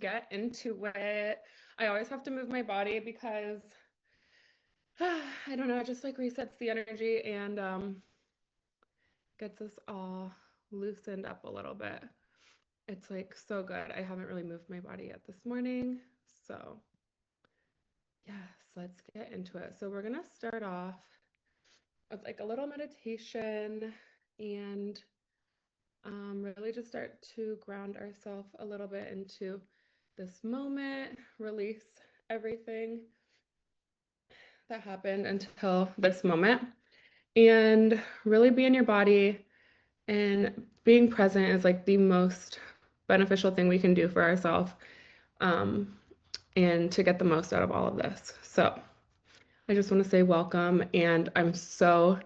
get into it. I always have to move my body because I don't know, it just like resets the energy and gets us all loosened up a little bit. It's like so good. I haven't really moved my body yet this morning. So, yes, let's get into it. So, we're going to start off with like a little meditation and really just start to ground ourselves a little bit into this moment, release everything that happened until this moment, and really be in your body. And being present is like the most beneficial thing we can do for ourselves, um, and to get the most out of all of this. So I just want to say welcome, and I'm so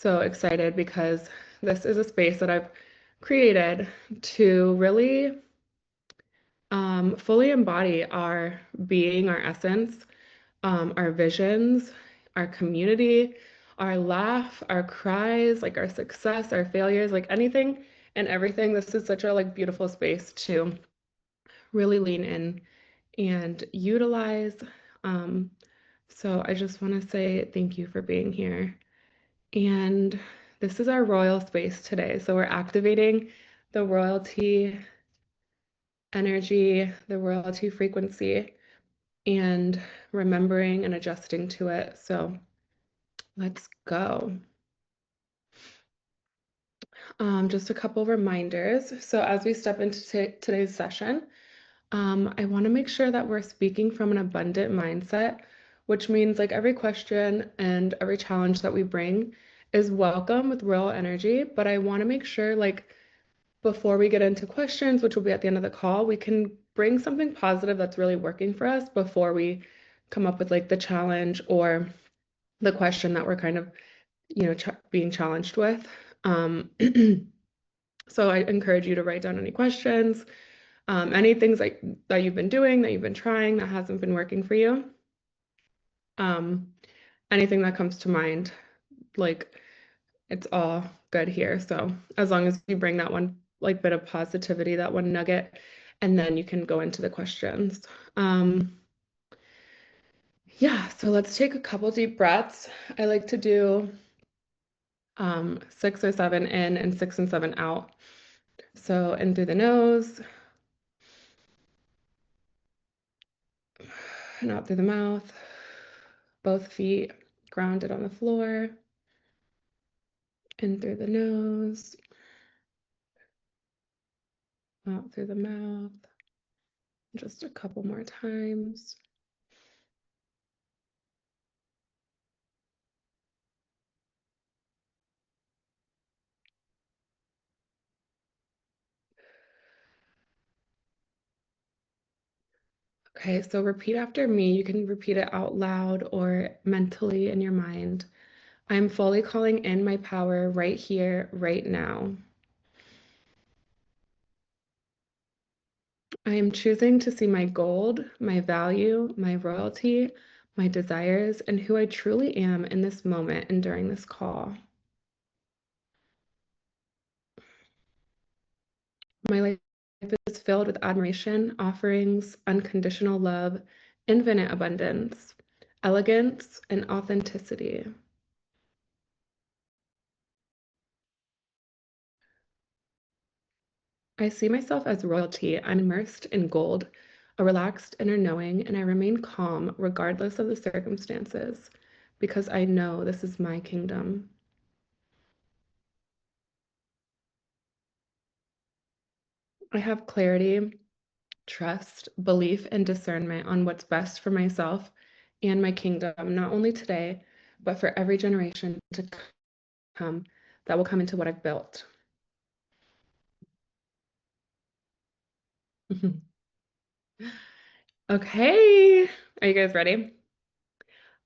excited because this is a space that I've created to really fully embody our being, our essence, our visions, our community, our laugh, our cries, like our success, our failures, like anything and everything. This is such a like beautiful space to really lean in and utilize. Um, so I just want to say thank you for being here. And this is our royal space today. So we're activating the royalty energy, the royalty frequency, and remembering and adjusting to it. So let's go. Just a couple reminders. So as we step into today's session, I want to make sure that we're speaking from an abundant mindset, which means like every question and every challenge that we bring is welcome with royal energy. But I want to make sure like before we get into questions, which will be at the end of the call, we can bring something positive that's really working for us before we come up with like the challenge or the question that we're kind of, being challenged with. Um, so I encourage you to write down any questions, any things like that you've been doing, that you've been trying that hasn't been working for you. Um, Anything that comes to mind, like it's all good here. So as long as you bring that one like bit of positivity, that one nugget, and then you can go into the questions. Yeah, so let's take a couple deep breaths. I like to do 6 or 7 in and 6 and 7 out. So in through the nose and out through the mouth, both feet grounded on the floor, in through the nose, out through the mouth. Just a couple more times. Okay, so repeat after me. You can repeat it out loud or mentally in your mind. I'm fully calling in my power right here, right now. I am choosing to see my gold, my value, my royalty, my desires, and who I truly am in this moment and during this call. My life is filled with admiration, offerings, unconditional love, infinite abundance, elegance, and authenticity. I see myself as royalty. I'm immersed in gold, a relaxed inner knowing, and I remain calm regardless of the circumstances because I know this is my kingdom. I have clarity, trust, belief, and discernment on what's best for myself and my kingdom, not only today, but for every generation to come that will come into what I've built. Okay, are you guys ready?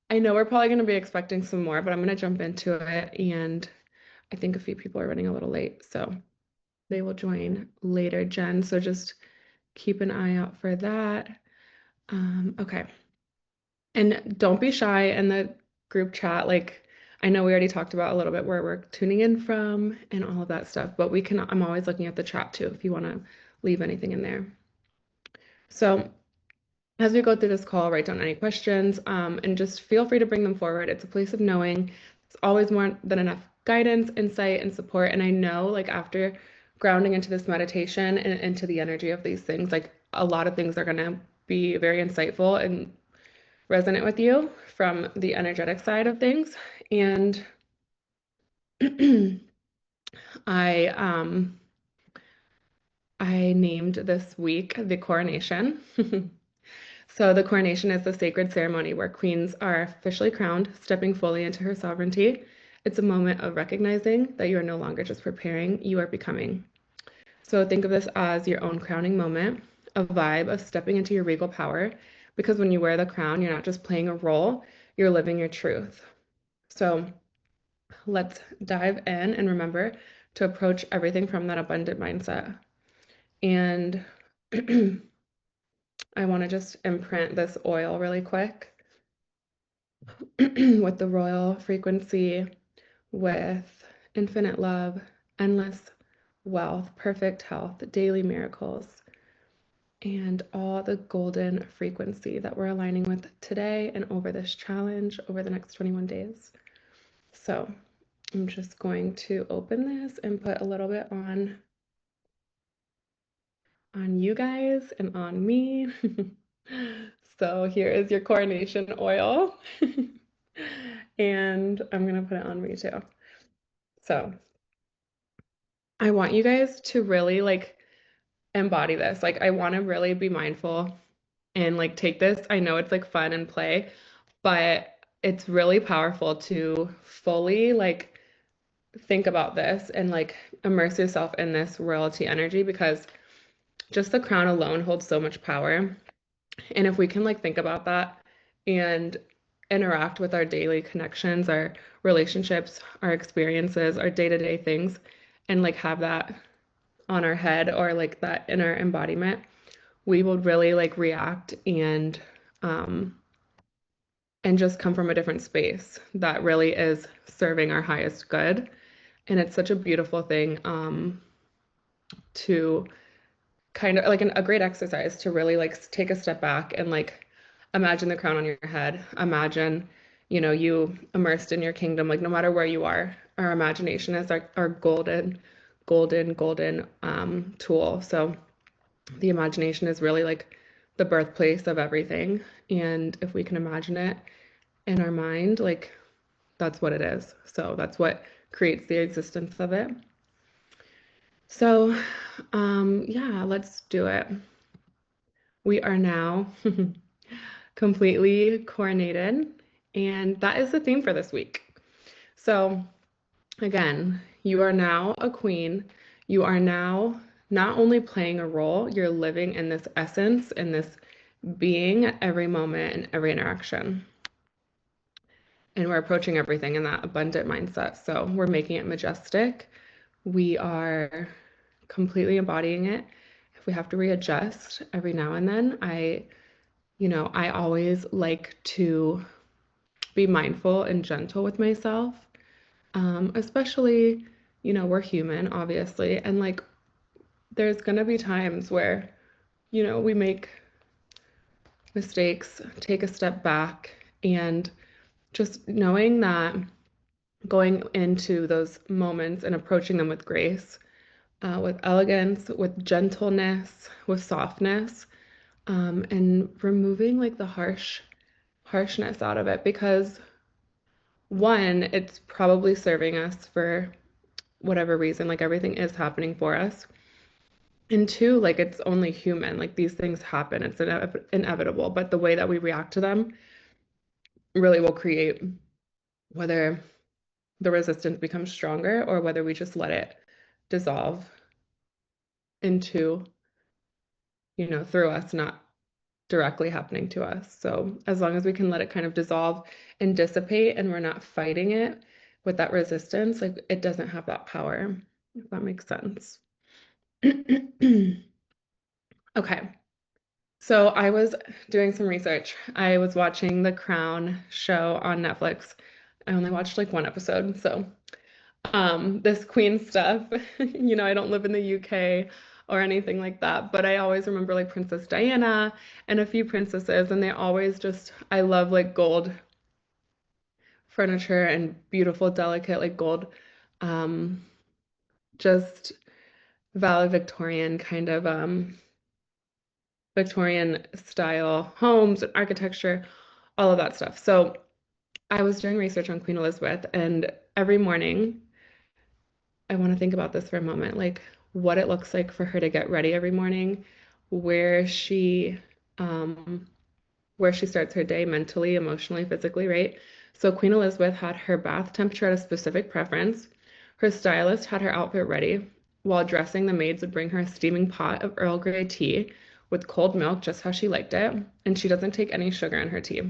I know we're probably going to be expecting some more, but I'm going to jump into it. And I think a few people are running a little late, so they will join later, Jen. So just keep an eye out for that. Okay. And don't be shy in the group chat. Like, I know we already talked about a little bit where we're tuning in from and all of that stuff, but I'm always looking at the chat too if you want to leave anything in there. So as we go through this call, write down any questions, and just feel free to bring them forward. It's a place of knowing. It's always more than enough guidance, insight, and support. And I know, like, after grounding into this meditation and into the energy of these things, like, a lot of things are going to be very insightful and resonate with you from the energetic side of things. And I I named this week the coronation. So the coronation is the sacred ceremony where queens are officially crowned, stepping fully into her sovereignty. It's a moment of recognizing that you are no longer just preparing, you are becoming. So think of this as your own crowning moment, a vibe of stepping into your regal power, because when you wear the crown, you're not just playing a role, you're living your truth. So let's dive in and remember to approach everything from that abundant mindset. And I want to just imprint this oil really quick with the royal frequency, with infinite love, endless wealth, perfect health, daily miracles, and all the golden frequency that we're aligning with today and over this challenge over the next 21 days. So I'm just going to open this and put a little bit on you guys and on me. So here is your coronation oil. And I'm gonna put it on me too. So I want you guys to really like embody this. Like I want to really be mindful and like take this. I know it's like fun and play, but it's really powerful to fully like think about this and like immerse yourself in this royalty energy because just the crown alone holds so much power. And if we can like think about that and interact with our daily connections, our relationships, our experiences, our day-to-day things, and like have that on our head or like that inner embodiment, we would really like react um and just come from a different space that really is serving our highest good. And it's such a beautiful thing to kind of like a great exercise to really like take a step back and like imagine the crown on your head. Imagine, you immersed in your kingdom, like no matter where you are. Our imagination is our golden tool. So the imagination is really like the birthplace of everything. And if we can imagine it in our mind, like that's what it is. So that's what creates the existence of it. So, yeah, let's do it. We are now completely coronated, and that is the theme for this week. So, again, you are now a queen. You are now not only playing a role, you're living in this essence, in this being at every moment and every interaction. And we're approaching everything in that abundant mindset. So, we're making it majestic. We are completely embodying it. If we have to readjust every now and then, I always like to be mindful and gentle with myself, especially, we're human, obviously, and like there's gonna be times where, we make mistakes, take a step back, and just knowing that going into those moments and approaching them with grace, with elegance, with gentleness, with softness, and removing like the harshness out of it because one, it's probably serving us for whatever reason, like everything is happening for us. And two, like it's only human, like these things happen, it's inevitable, but the way that we react to them really will create whether the resistance becomes stronger or whether we just let it dissolve into, through us, not directly happening to us. So as long as we can let it kind of dissolve and dissipate and we're not fighting it with that resistance, like it doesn't have that power, if that makes sense. Okay. So I was doing some research. I was watching The Crown show on Netflix. I only watched like one episode, so this queen stuff, I don't live in the UK. or anything like that. But I always remember like Princess Diana and a few princesses, and they always just, I love like gold furniture and beautiful, delicate, like gold, um, just Victorian kind of Victorian style homes and architecture, all of that stuff. So I was doing research on Queen Elizabeth, and every morning I want to think about this for a moment, like what it looks like for her to get ready every morning, where she um where she starts her day mentally, emotionally, physically, right? So Queen Elizabeth had her bath temperature at a specific preference. Her stylist had her outfit ready. While dressing, the maids would bring her a steaming pot of Earl Grey tea with cold milk, just how she liked it, and she doesn't take any sugar in her tea.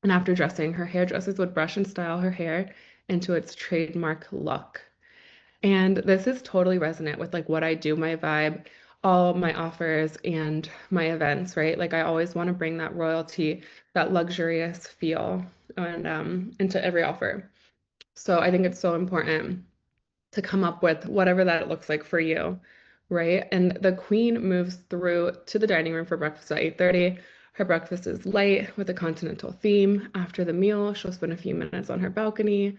And after dressing, her hairdressers would brush and style her hair into its trademark look. And this is totally resonant with like what I do, my vibe, all my offers and my events, right? Like I always want to bring that royalty, that luxurious feel and into every offer. So I think it's so important to come up with whatever that looks like for you, right? And the queen moves through to the dining room for breakfast at 8:30. Her breakfast is light with a continental theme. After the meal, she'll spend a few minutes on her balcony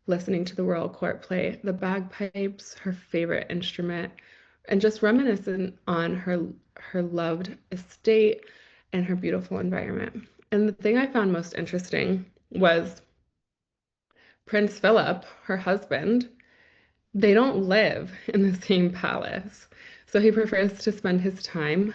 listening to the royal court play the bagpipes, her favorite instrument, and just reminiscing on her loved estate and her beautiful environment. And the thing I found most interesting was Prince Philip, her husband, they don't live in the same palace. So he prefers to spend his time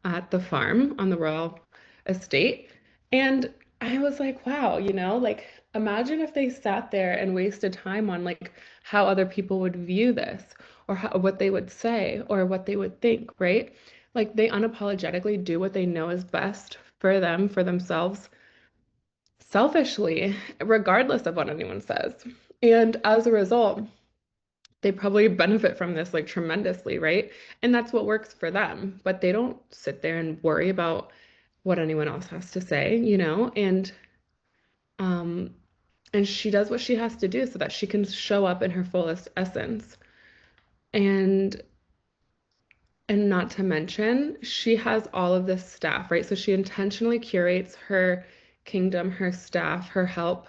at the farm on the royal estate. And I was like, wow, like imagine if they sat there and wasted time on like how other people would view this or what they would say or what they would think, right? Like they unapologetically do what they know is best for them, for themselves, selfishly, regardless of what anyone says. And as a result, they probably benefit from this like tremendously, right? And that's what works for them. But they don't sit there and worry about what anyone else has to say, um and she does what she has to do so that she can show up in her fullest essence. And not to mention, she has all of this staff, right? So she intentionally curates her kingdom, her staff, her help.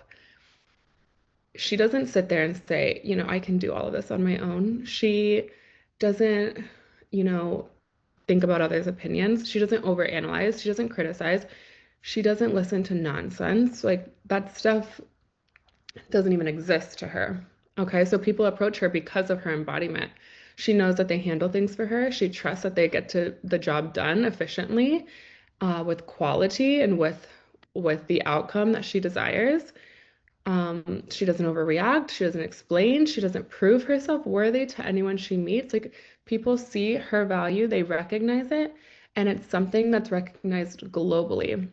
She doesn't sit there and say, I can do all of this on my own. She doesn't, you know, think about others' opinions. She doesn't overanalyze. She doesn't criticize. She doesn't listen to nonsense. Like that stuff doesn't even exist to her. Okay, so people approach her because of her embodiment. She knows that they handle things for her. She trusts that they get to the job done efficiently, with quality and with the outcome that she desires. She doesn't overreact. She doesn't explain. She doesn't prove herself worthy to anyone she meets. Like people see her value, they recognize it, and it's something that's recognized globally,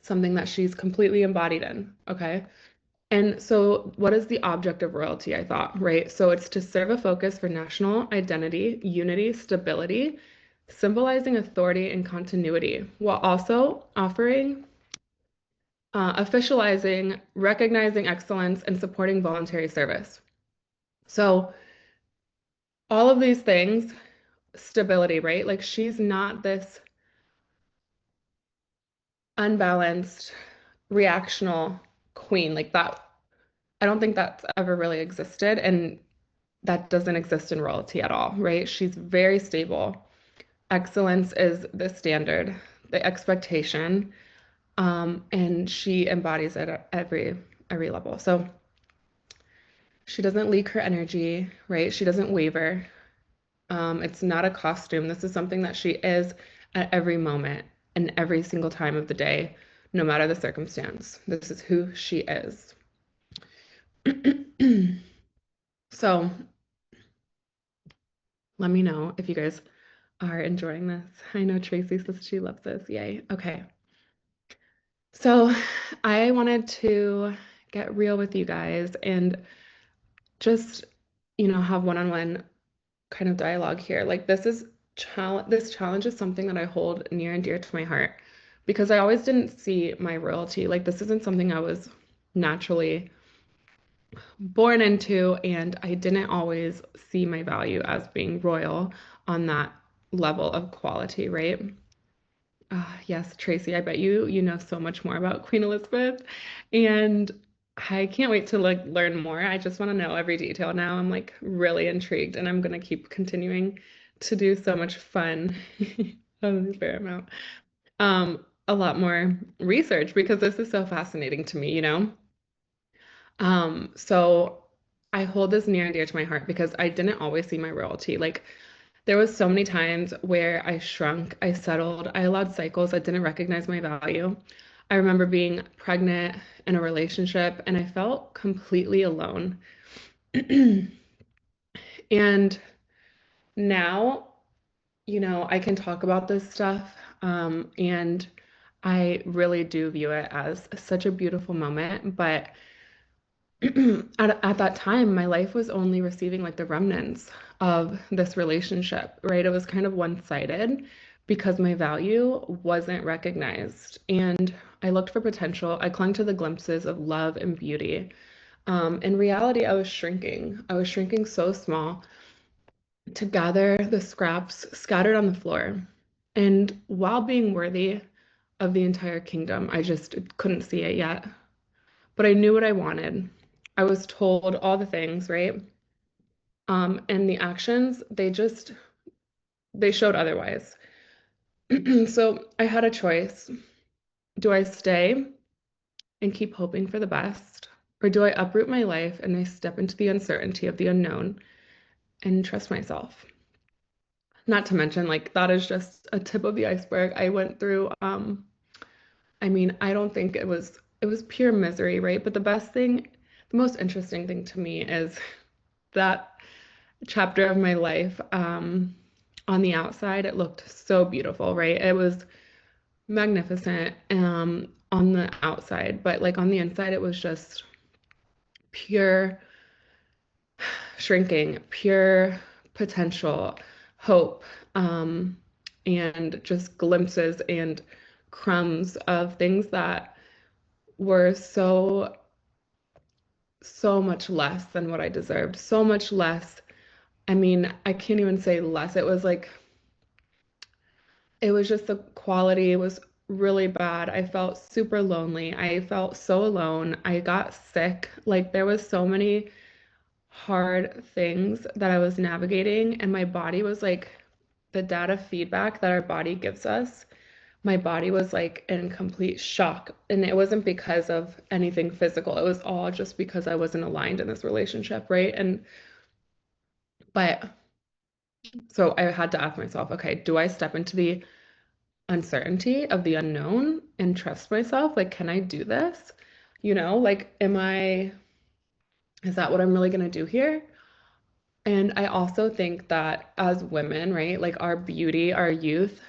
something that she's completely embodied in. Okay. And so, what is the object of royalty? I thought, right? So, it's to serve a focus for national identity, unity, stability, symbolizing authority and continuity, while also offering officializing, recognizing excellence, and supporting voluntary service. So, all of these things, stability, right? Like, she's not this unbalanced, reactional queen. Like, that, I don't think that's ever really existed. And that doesn't exist in royalty at all, right? She's very stable. Excellence is the standard, the expectation, and she embodies it at every level. So, she doesn't leak her energy, right? She doesn't waver. It's not a costume. This is something that she is at every moment and every single time of the day, no matter the circumstance. This is who she is. So let me know if you guys are enjoying this. I know Tracy says she loves this. Yay. Okay. So I wanted to get real with you guys and just, have one-on-one kind of dialogue here. Like this challenge is something that I hold near and dear to my heart because I always didn't see my royalty. Like this isn't something I was naturally born into, and I didn't always see my value as being royal on that level of quality, right? Yes, Tracy, I bet you know so much more about Queen Elizabeth, and I can't wait to like learn more. I just want to know every detail now. I'm like really intrigued, and I'm gonna keep continuing to do so much fun fair amount. A lot more research because this is so fascinating to me, you know? So I hold this near and dear to my heart because I didn't always see my royalty. Like there was so many times where I shrunk, I settled, I allowed cycles that didn't recognize my value. I remember being pregnant in a relationship and I felt completely alone. And now, you know, I can talk about this stuff, and I really do view it as such a beautiful moment. But at that time, my life was only receiving like the remnants of this relationship, right? It was kind of one-sided because my value wasn't recognized. And I looked for potential. I clung to the glimpses of love and beauty. In reality, I was shrinking. I was shrinking so small to gather the scraps scattered on the floor. And while being worthy of the entire kingdom, I just couldn't see it yet. But I knew what I wanted. I was told all the things, right? And the actions, they showed otherwise. So I had a choice. Do I stay and keep hoping for the best? Or do I uproot my life and I step into the uncertainty of the unknown and trust myself? Not to mention, like, that is just a tip of the iceberg. I went through, I mean, I don't think it was pure misery, right? But the best thing, the most interesting thing to me is that chapter of my life, on the outside, it looked so beautiful, right? It was magnificent, on the outside, but like on the inside, it was just pure shrinking, pure potential, hope, and just glimpses and crumbs of things that were so much less than what I deserved, so much less. I mean, I can't even say less. It was just the quality was really bad. I felt super lonely. I felt so alone. I got sick. Like there was so many hard things that I was navigating, and my body was like the data feedback that our body gives us. My body was like in complete shock, and it wasn't because of anything physical. It was all just because I wasn't aligned in this relationship, right? And but so I had to ask myself, okay, do I step into the uncertainty of the unknown and trust myself? Like, can I do this? You know, like, is that what I'm really gonna do here? And I also think that as women, right, like our beauty, our youth,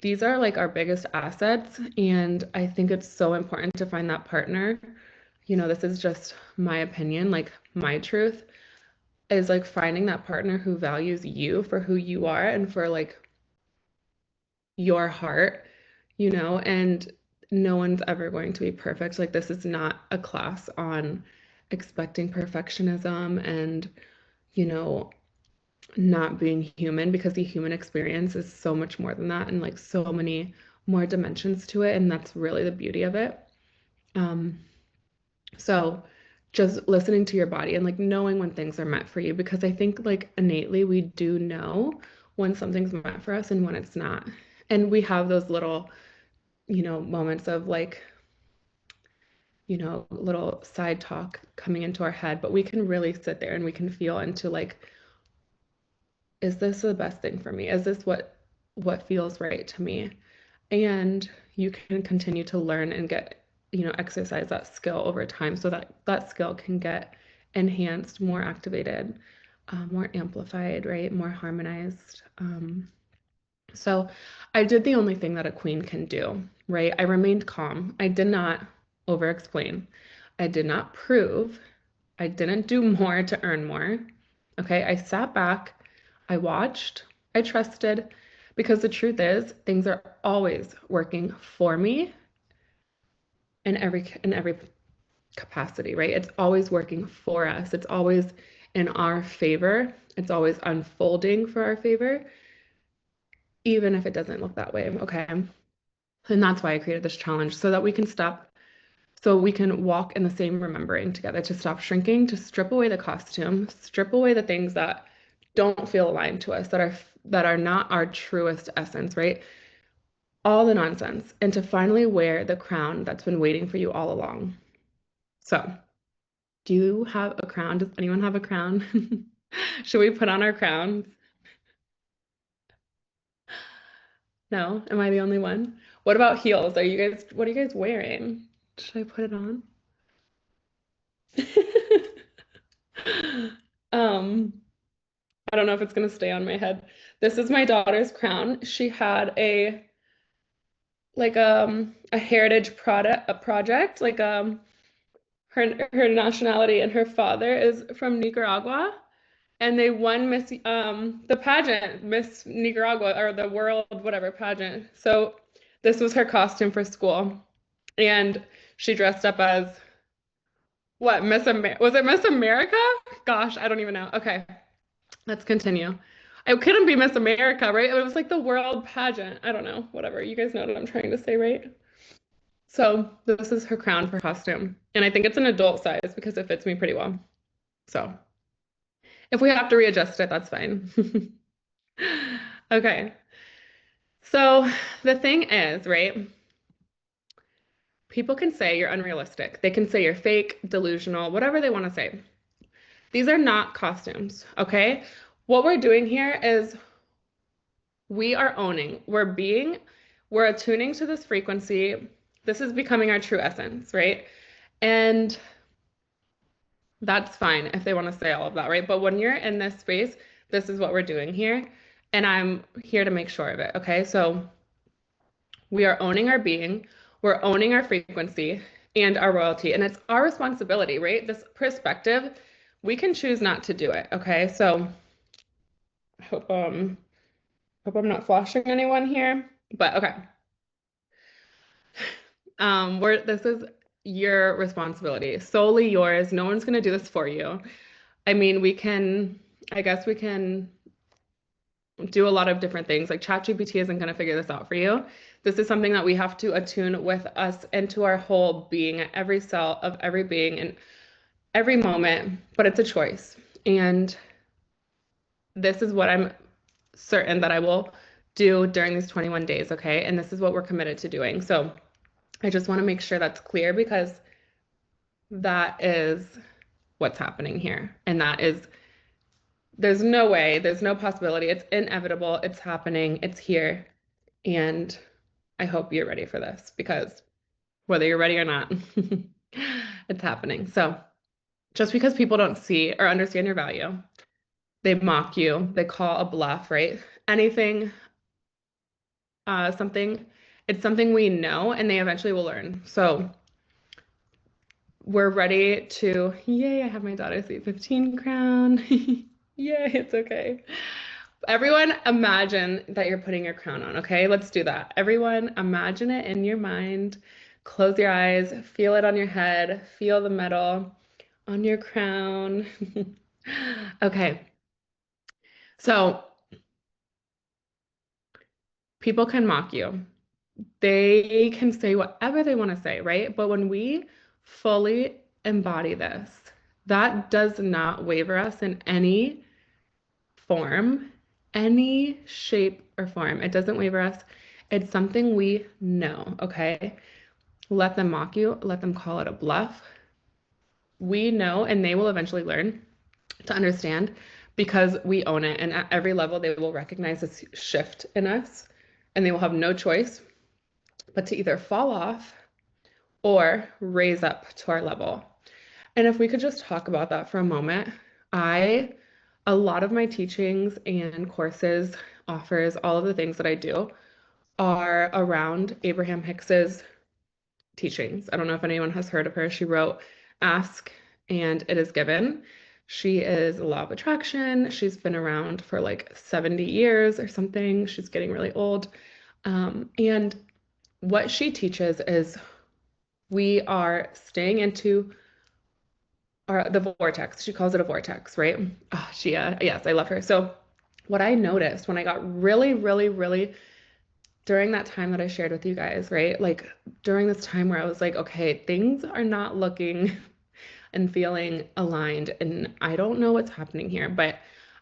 these are like our biggest assets. And I think it's so important to find that partner. You know, this is just my opinion, like my truth is like finding that partner who values you for who you are and for like your heart, you know, and no one's ever going to be perfect. Like, this is not a class on expecting perfectionism and, you know, not being human because the human experience is so much more than that and like so many more dimensions to it. And that's really the beauty of it. Um, so just listening to your body and like knowing when things are meant for you, because I think like innately we do know when something's meant for us and when it's not. And we have those little, you know, moments of like, you know, little side talk coming into our head, but we can really sit there and we can feel into like, is this the best thing for me? Is this what feels right to me? And you can continue to learn and get, you know, exercise that skill over time so that that skill can get enhanced, more activated, more amplified, right? More harmonized. So I did the only thing that a queen can do, right? I remained calm. I did not over explain. I did not prove. I didn't do more to earn more. Okay, I sat back, I watched, I trusted, because the truth is, things are always working for me in every capacity, right? It's always working for us. It's always in our favor. It's always unfolding for our favor. even if it doesn't look that way. Okay. And that's why I created this challenge so that we can stop, so we can walk in the same remembering together to stop shrinking, to strip away the costume, strip away the things that don't feel aligned to us, that are not our truest essence, right? All the nonsense, and to finally wear the crown that's been waiting for you all along. So, do you have a crown? Does anyone have a crown? Should we put on our crowns? No? Am I the only one? What about heels? What are you guys wearing? Should I put it on? Um, I don't know if it's gonna stay on my head. This is my daughter's crown. She had a heritage product a project, her nationality, and her father is from Nicaragua, and they won the pageant, Miss Nicaragua, or the world whatever pageant. So this was her costume for school, and she dressed up as what, Miss Amer was it Miss America? Gosh, I don't even know. Okay, let's continue. It couldn't be Miss America, right? It was like the world pageant. I don't know, whatever. You guys know what I'm trying to say, right? So this is her crown for costume, and I think it's an adult size because it fits me pretty well. So if we have to readjust it, that's fine. Okay. So the thing is, right? People can say you're unrealistic. They can say you're fake, delusional, whatever they want to say. These are not costumes, okay? What we're doing here is we are owning, we're attuning to this frequency. This is becoming our true essence, right? And that's fine if they want to say all of that, right? But when you're in this space, this is what we're doing here. And I'm here to make sure of it, okay? So we are owning our being, we're owning our frequency and our royalty. And it's our responsibility, right? This perspective, we can choose not to do it, okay? So I hope I'm not flashing anyone here. But okay. This is your responsibility, solely yours. No one's gonna do this for you. I mean, I guess we can do a lot of different things. Like ChatGPT isn't going to figure this out for you. This is something that we have to attune with us into our whole being, every cell of every being and every moment, but it's a choice. And this is what I'm certain that I will do during these 21 days, okay? And this is what we're committed to doing. So I just want to make sure that's clear because that is what's happening here. And that is, there's no way, there's no possibility. It's inevitable. It's happening. It's here. And I hope you're ready for this because whether you're ready or not, it's happening. So just because people don't see or understand your value, they mock you, they call a bluff, right? Anything, something, it's something we know and they eventually will learn. So we're ready to, yay, I have my daughter's 15 crown. Yay, it's okay. Everyone imagine that you're putting your crown on, okay? Let's do that. Everyone imagine it in your mind. Close your eyes, feel it on your head, feel the metal on your crown. Okay, so people can mock you. They can say whatever they want to say, right? But when we fully embody this, that does not waver us in any form, any shape or form. It doesn't waver us. It's something we know, okay? Let them mock you, let them call it a bluff. We know, and they will eventually learn to understand because we own it. And at every level, they will recognize this shift in us, and they will have no choice but to either fall off or raise up to our level. And if we could just talk about that for a moment, a lot of my teachings and courses, offers, all of the things that I do are around Abraham Hicks's teachings. I don't know if anyone has heard of her. She wrote Ask and It Is Given. She is a law of attraction. She's been around for like 70 years or something. She's getting really old. And what she teaches is we are staying into the vortex. She calls it a vortex, right? Oh, yes, I love her. So what I noticed when I got really, really, really during that time that I shared with you guys, right? Like during this time where I was like, okay, things are not looking and feeling aligned, and I don't know what's happening here, but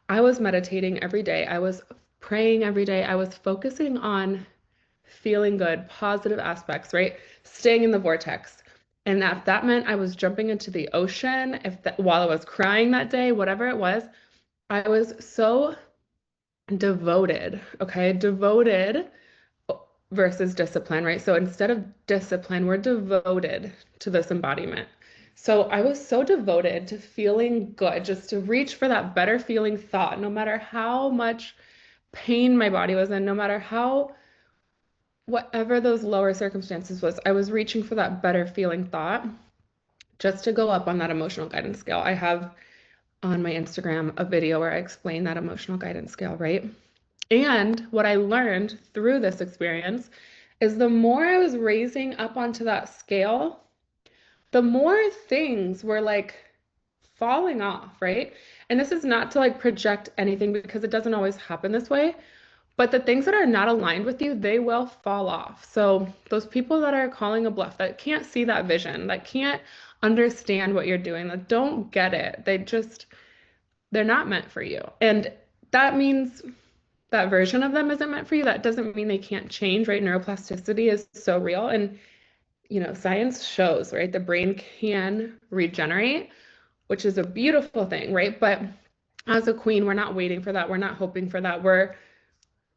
I was meditating every day. I was praying every day. I was focusing on feeling good, positive aspects, right? Staying in the vortex. And if that meant I was jumping into the ocean, if that while I was crying that day, whatever it was, I was so devoted, okay? Devoted versus discipline, right? So instead of discipline, we're devoted to this embodiment. So I was so devoted to feeling good, just to reach for that better feeling thought, no matter how much pain my body was in, no matter how, whatever those lower circumstances was, I was reaching for that better feeling thought just to go up on that emotional guidance scale. I have on my Instagram a video where I explain that emotional guidance scale, right? And what I learned through this experience is the more I was raising up onto that scale, the more things were like falling off, right? And this is not to like project anything because it doesn't always happen this way, but the things that are not aligned with you, they will fall off. So those people that are calling a bluff, that can't see that vision, that can't understand what you're doing, that don't get it, they're not meant for you. And that means that version of them isn't meant for you. That doesn't mean they can't change, right? Neuroplasticity is so real. And, science shows, right? The brain can regenerate, which is a beautiful thing, right? But as a queen, we're not waiting for that. We're not hoping for that. We're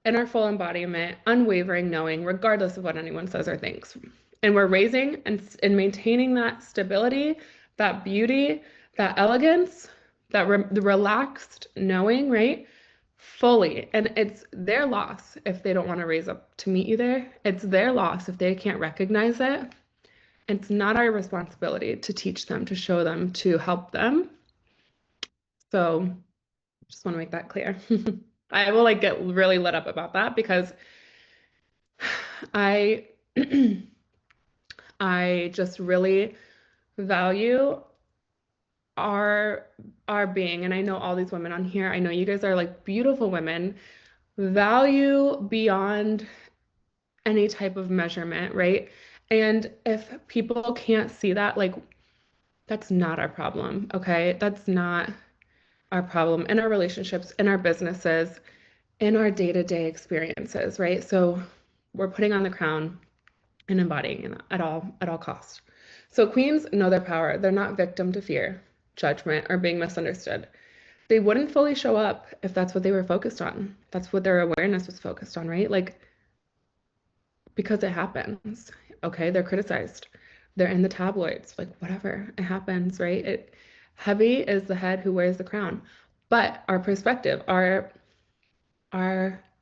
in our full embodiment, unwavering knowing, regardless of what anyone says or thinks. And we're raising and maintaining that stability, that beauty, that elegance, that the relaxed knowing, right? Fully. And it's their loss if they don't want to raise up to meet you there. It's their loss if they can't recognize it. It's not our responsibility to teach them, to show them, to help them. So just want to make that clear. I will like get really lit up about that because I I just really value our our being, and I know all these women on here, I know you guys are like beautiful women, value beyond any type of measurement, right? And if people can't see that, like that's not our problem, okay? That's not our problem in our relationships, in our businesses, in our day-to-day experiences, right? So we're putting on the crown and embodying it at all costs. So queens know their power. They're not victim to fear, judgment, or being misunderstood. They wouldn't fully show up if that's what they were focused on. That's what their awareness was focused on, right? Like, because it happens. Okay, they're criticized. They're in the tabloids, like whatever. It happens, right? Heavy is the head who wears the crown. But our perspective, our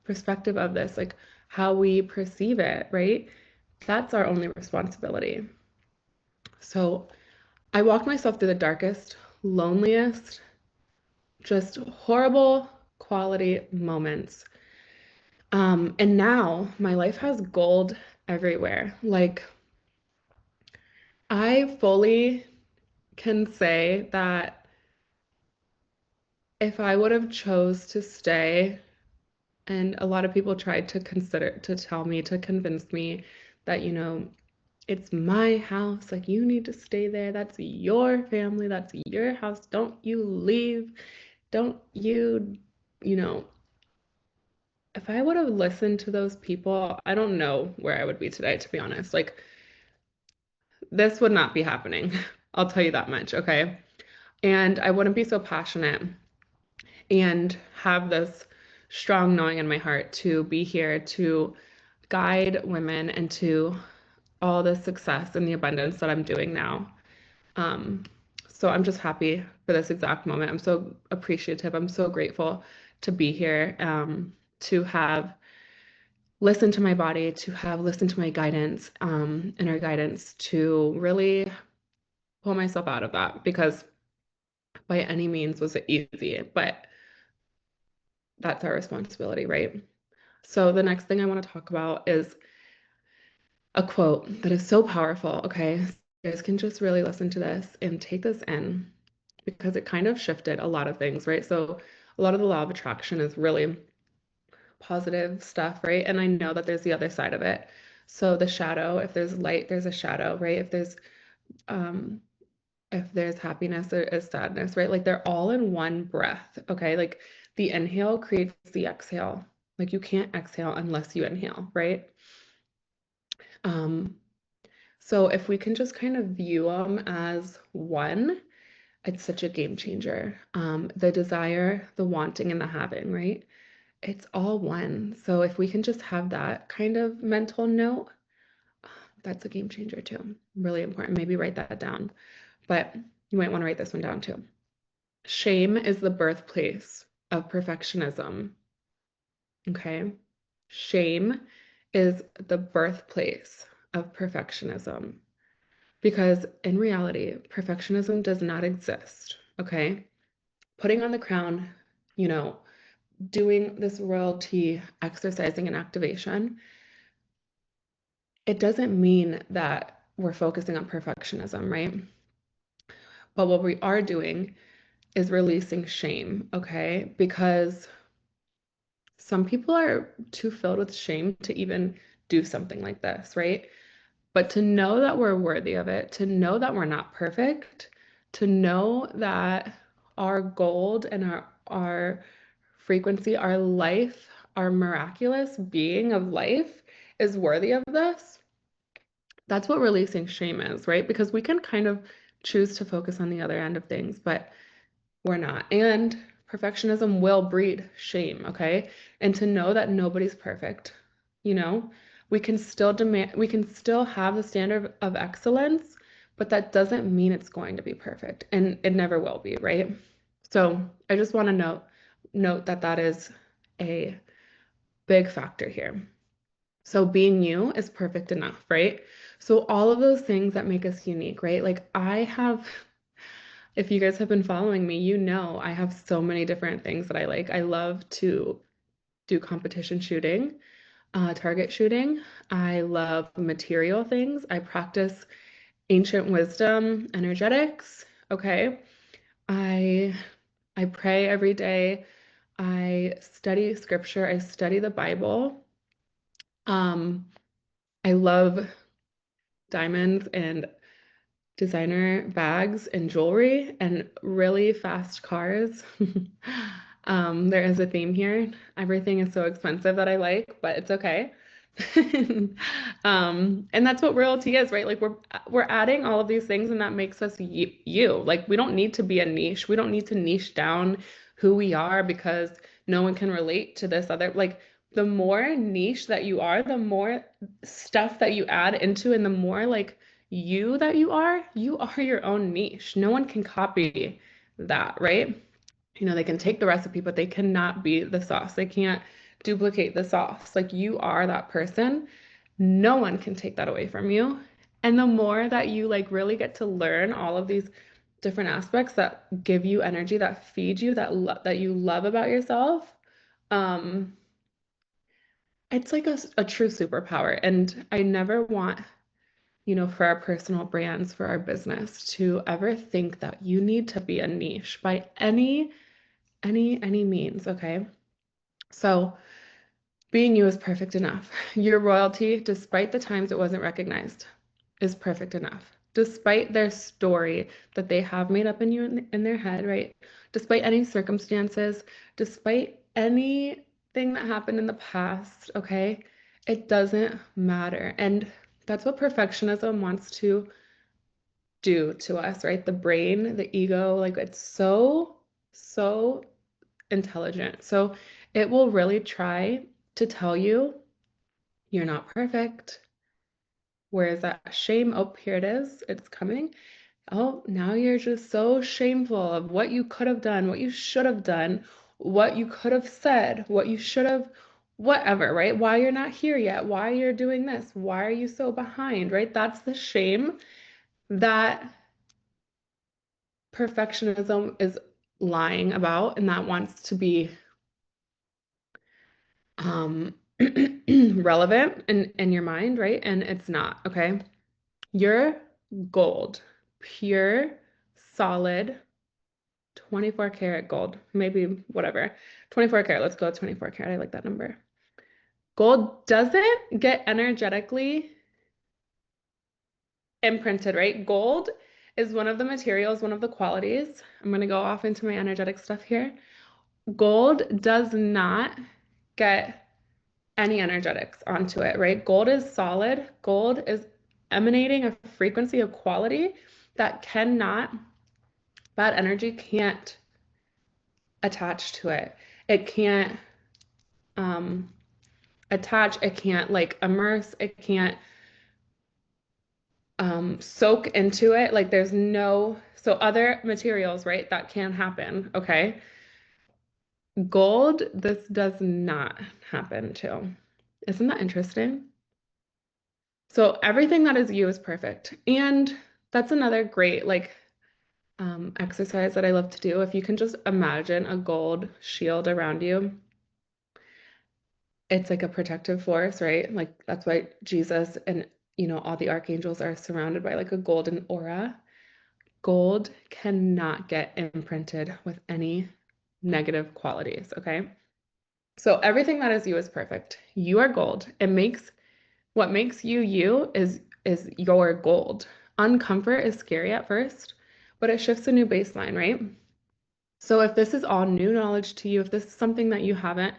perspective of this, like how we perceive it, right? That's our only responsibility. So I walked myself through the darkest, loneliest, just horrible quality moments. And now my life has gold everywhere. Like I fully can say that if I would have chose to stay, and a lot of people tried to consider to tell me, to convince me that, it's my house, like you need to stay there. That's your family, that's your house. Don't you leave. Don't you, you know, if I would have listened to those people, I don't know where I would be today, to be honest. Like this would not be happening. I'll tell you that much, okay? And I wouldn't be so passionate and have this strong knowing in my heart to be here to guide women into all the success and the abundance that I'm doing now. Um, so I'm just happy for this exact moment. I'm so appreciative. I'm so grateful to be here, to have listened to my body, to have listened to my guidance, inner guidance, to really pull myself out of that because by any means was it easy, but that's our responsibility, right? So the next thing I want to talk about is a quote that is so powerful. Okay, so you guys can just really listen to this and take this in because it kind of shifted a lot of things, right? So a lot of the law of attraction is really positive stuff, right? And I know that there's the other side of it. So the shadow, if there's light, there's a shadow, right? Um if there's happiness, there is sadness, right? Like they're all in one breath, okay? Like the inhale creates the exhale. Like you can't exhale unless you inhale, right? Um, so if we can just kind of view them as one, it's such a game changer. The desire, the wanting, and the having, right? It's all one. So if we can just have that kind of mental note, that's a game changer too. Really important. Maybe write that down. But you might want to write this one down too. Shame is the birthplace of perfectionism. Okay. Shame is the birthplace of perfectionism because in reality, perfectionism does not exist. Okay. Putting on the crown, you know, doing this royalty exercising and activation, it doesn't mean that we're focusing on perfectionism, right? But what we are doing is releasing shame, okay? Because some people are too filled with shame to even do something like this, right? But to know that we're worthy of it, to know that we're not perfect, to know that our gold and our frequency, our life, our miraculous being of life is worthy of this. That's what releasing shame is, right? Because we can kind of choose to focus on the other end of things, but we're not. And perfectionism will breed shame, okay? And to know that nobody's perfect, you know, we can still have the standard of excellence, but that doesn't mean it's going to be perfect. And it never will be, right? So I just want to note that that is a big factor here. So being you is perfect enough, right? So all of those things that make us unique, right? Like I have if you guys have been following me, you know I have so many different things that I like. I love to do competition shooting, target shooting. I love material things. I practice ancient wisdom, energetics. Okay. I I pray every day. I study scripture. I study the Bible. Um, I love diamonds and designer bags and jewelry and really fast cars. There is a theme here. Everything is so expensive that I like, but it's okay. And that's what royalty is, right? Like we're adding all of these things and that makes us you. Like we don't need to be a niche. We don't need to niche down who we are because no one can relate to this other like the more niche that you are, the more stuff that you add into and the more like you are your own niche. No one can copy that, right? You know, they can take the recipe, but they cannot be the sauce. They can't duplicate the sauce. Like you are that person. No one can take that away from you. And the more that you like really get to learn all of these different aspects that give you energy, that feed you, that you love about yourself, um, it's like a true superpower. And I never want for our personal brands, for our business, to ever think that you need to be a niche by any means, okay? So being you is perfect enough. Your royalty, despite the times it wasn't recognized, is perfect enough. Despite their story that they have made up in you in their head, right? Despite any circumstances, despite anything that happened in the past, okay? It doesn't matter. And that's what perfectionism wants to do to us, right? The brain, the ego, like it's so intelligent. So it will really try to tell you you're not perfect. Where is that shame? Oh, here it is. It's coming. Oh, now you're just so shameful of what you could have done, what you should have done, what you could have said, what you should have, whatever, right? Why you're not here yet, why you're doing this, why are you so behind, right? That's the shame that perfectionism is lying about and that wants to be um relevant in your mind, right? And it's not, okay? You're gold, pure, solid, 24 karat gold, maybe whatever. 24 karat, let's go with 24 karat. I like that number. Gold doesn't get energetically imprinted, right? Gold is one of the materials, one of the qualities. I'm going to go off into my energetic stuff here. Gold does not get any energetics onto it, right? Gold is solid. Gold is emanating a frequency of quality that bad energy can't attach to it. It can't um, attach, it can't like immerse, it can't soak into it. Like there's no, so other materials, right, that can happen, okay? Gold, this does not happen to. Isn't that interesting? So everything that is you is perfect. And that's another great like exercise that I love to do. If you can just imagine a gold shield around you, it's like a protective force, right? Like that's why Jesus and all the archangels are surrounded by like a golden aura. Gold cannot get imprinted with any negative qualities, okay? So everything that is you is perfect. You are gold. What makes you you is your gold. Uncomfort is scary at first, but it shifts a new baseline, right? So if this is all new knowledge to you, if this is something that you haven't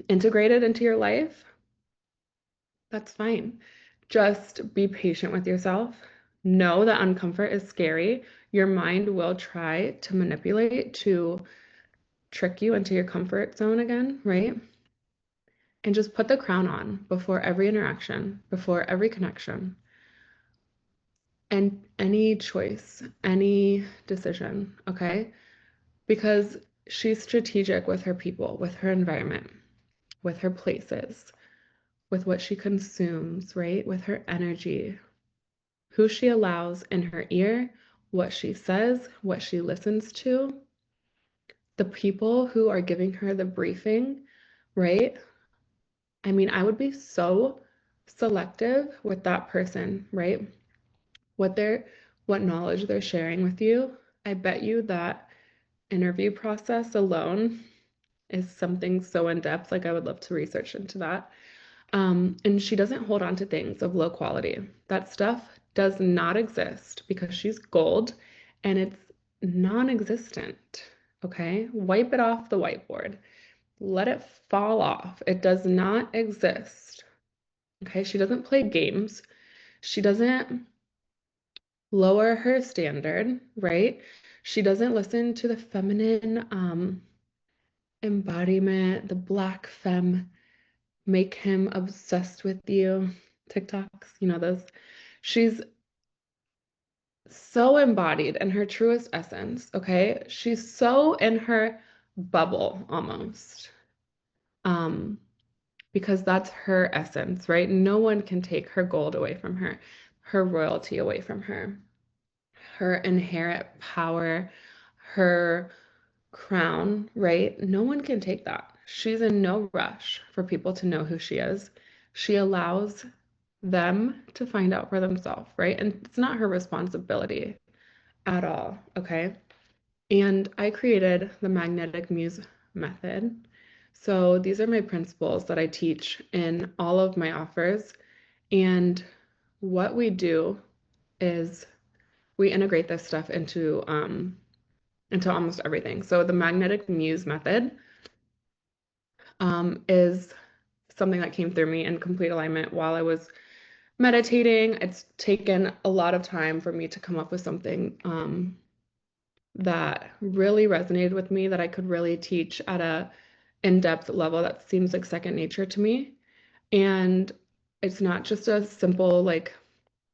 integrated into your life, that's fine. Just be patient with yourself. Know that uncomfort is scary. Your mind will try to manipulate, to trick you into your comfort zone again, right? And just put the crown on before every interaction, before every connection, and any choice, any decision, okay? Because she's strategic with her people, with her environment, with her places, with what she consumes, right? With her energy, who she allows in her ear, what she says, what she listens to, the people who are giving her the briefing, right? I mean, I would be so selective with that person, right? What they're, what knowledge they're sharing with you. I bet you that interview process alone is something so in depth. Like I would love to research into that. And she doesn't hold on to things of low quality. That stuff does not exist because she's gold and it's non-existent. Okay? Wipe it off the whiteboard. Let it fall off. It does not exist. Okay? She doesn't play games. She doesn't lower her standard, right? She doesn't listen to the feminine embodiment, the black femme make him obsessed with you. TikToks, those. She's so embodied in her truest essence, okay? She's so in her bubble almost. Um, because that's her essence, right? No one can take her gold away from her royalty away from her inherent power, her crown, right? No one can take that. She's in no rush for people to know who she is. She allows them to find out for themselves, right? And it's not her responsibility at all, okay? And I created the magnetic muse method. So these are my principles that I teach in all of my offers. And what we do is we integrate this stuff into almost everything. So the magnetic muse method is something that came through me in complete alignment while I was meditating. It's taken a lot of time for me to come up with something that really resonated with me, that I could really teach at a in-depth level that seems like second nature to me. And it's not just a simple like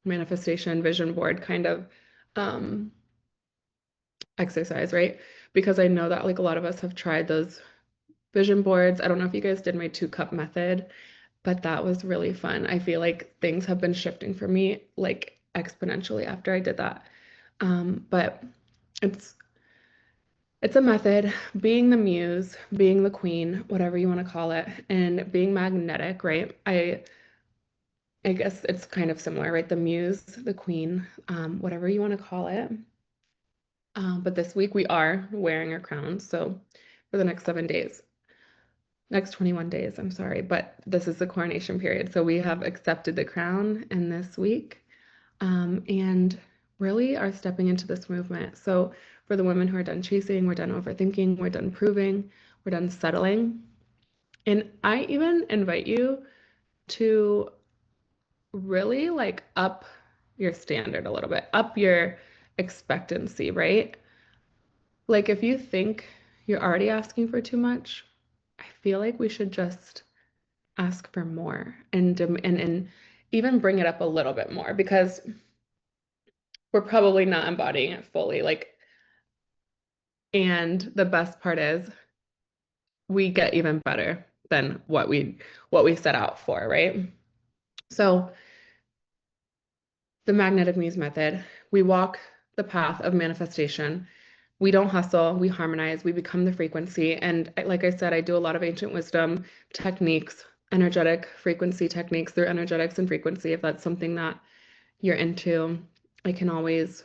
manifestation vision board kind of um, exercise, right? Because I know that like a lot of us have tried those vision boards. I don't know if you guys did my 2 cup method, but that was really fun. I feel like things have been shifting for me like exponentially after I did that. But it's it's a method, being the muse, being the queen, whatever you want to call it, and being magnetic, right? I guess it's kind of similar, right? The muse, the queen, whatever you want to call it. But this week we are wearing our crowns. So for the next 7 days, next 21 days, I'm sorry, but this is the coronation period. So we have accepted the crown in this week, and really are stepping into this movement. So for the women who are done chasing, we're done overthinking, we're done proving, we're done settling. And I even invite you to really like up your standard a little bit, up your expectancy, right? Like if you think you're already asking for too much, I feel like we should just ask for more and even bring it up a little bit more because we're probably not embodying it fully. Like, and the best part is we get even better than what we set out for, right? So the magnetic muse method, we walk the path of manifestation. We don't hustle, we harmonize, we become the frequency. And like I said, I do a lot of ancient wisdom techniques, energetic frequency techniques through energetics and frequency. If that's something that you're into, I can always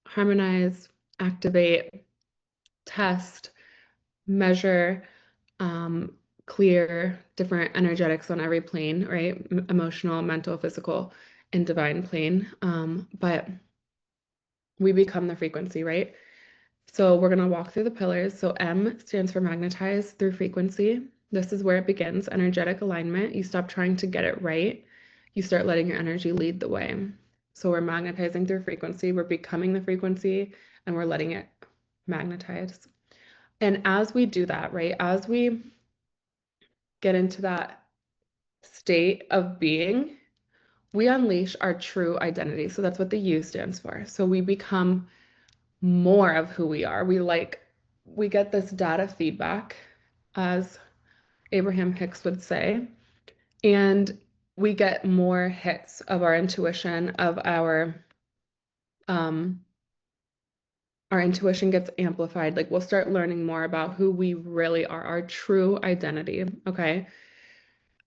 harmonize, activate, test, measure, um, clear different energetics on every plane, right? Emotional, mental, physical, and divine plane. But we become the frequency, right? So we're going to walk through the pillars. So M stands for magnetize through frequency. This is where it begins, energetic alignment. You stop trying to get it right. You start letting your energy lead the way. So we're magnetizing through frequency. We're becoming the frequency and we're letting it magnetize. And as we do that, right, as we get into that state of being, we unleash our true identity. So that's what the U stands for. So we become more of who we are. We get this data feedback, as Abraham Hicks would say, and we get more hits of our intuition, of our intuition gets amplified. Like we'll start learning more about who we really are, our true identity, okay?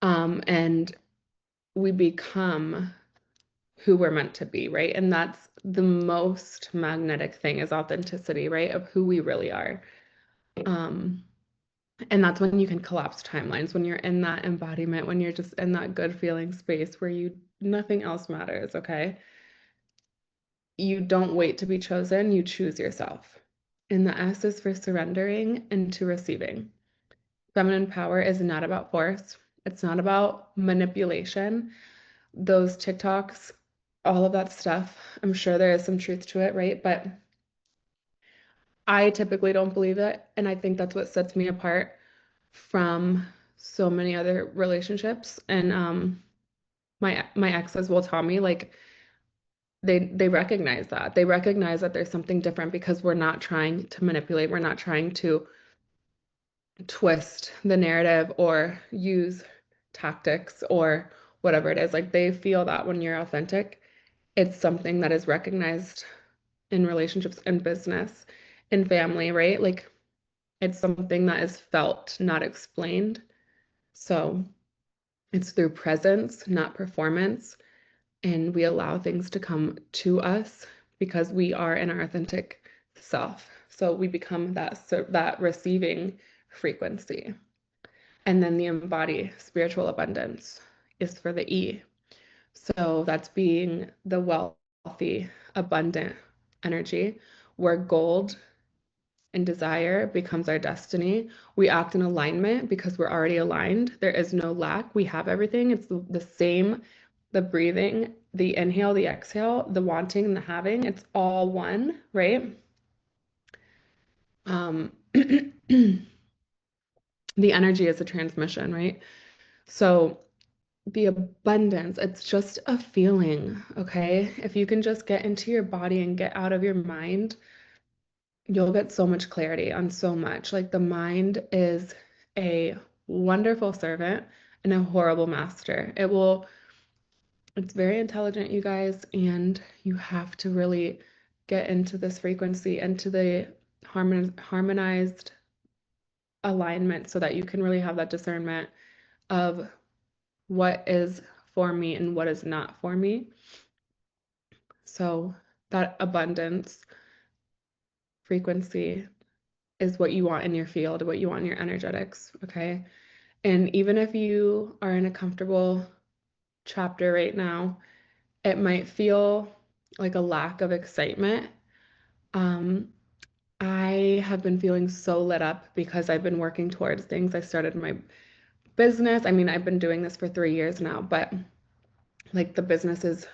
And we become who we're meant to be, right? And that's the most magnetic thing is authenticity, right? Of who we really are. Um, And that's when you can collapse timelines, when you're in that embodiment, when you're just in that good feeling space where nothing else matters, okay? You don't wait to be chosen, you choose yourself. And the S is for surrendering and to receiving. Feminine power is not about force, it's not about manipulation. Those TikToks, all of that stuff, I'm sure there is some truth to it, right? But I typically don't believe it. And I think that's what sets me apart from so many other relationships. And my exes will tell me like they recognize that. They recognize that there's something different because we're not trying to manipulate, we're not trying to twist the narrative or use tactics or whatever it is. Like they feel that when you're authentic, it's something that is recognized in relationships and business and family, right? Like it's something that is felt, not explained. So it's through presence, not performance. And we allow things to come to us because we are in our authentic self. So we become that receiving frequency. And then the embody spiritual abundance is for the E. So that's being the wealthy, abundant energy where gold and desire becomes our destiny. We act in alignment because we're already aligned. There is no lack. We have everything. It's the same, the breathing, the inhale, the exhale, the wanting and the having. It's all one, right? The energy is a transmission, right? So the abundance, it's just a feeling, okay? If you can just get into your body and get out of your mind, you'll get so much clarity on so much. Like the mind is a wonderful servant and a horrible master. It's very intelligent, you guys, and you have to really get into this frequency, into the harmonized alignment so that you can really have that discernment of what is for me and what is not for me. So that abundance frequency is what you want in your field, what you want in your energetics, okay? And even if you are in a comfortable chapter right now, it might feel like a lack of excitement. Um, I have been feeling so lit up because I've been working towards things. I started my business. I mean, I've been doing this for 3 years now, but like the business is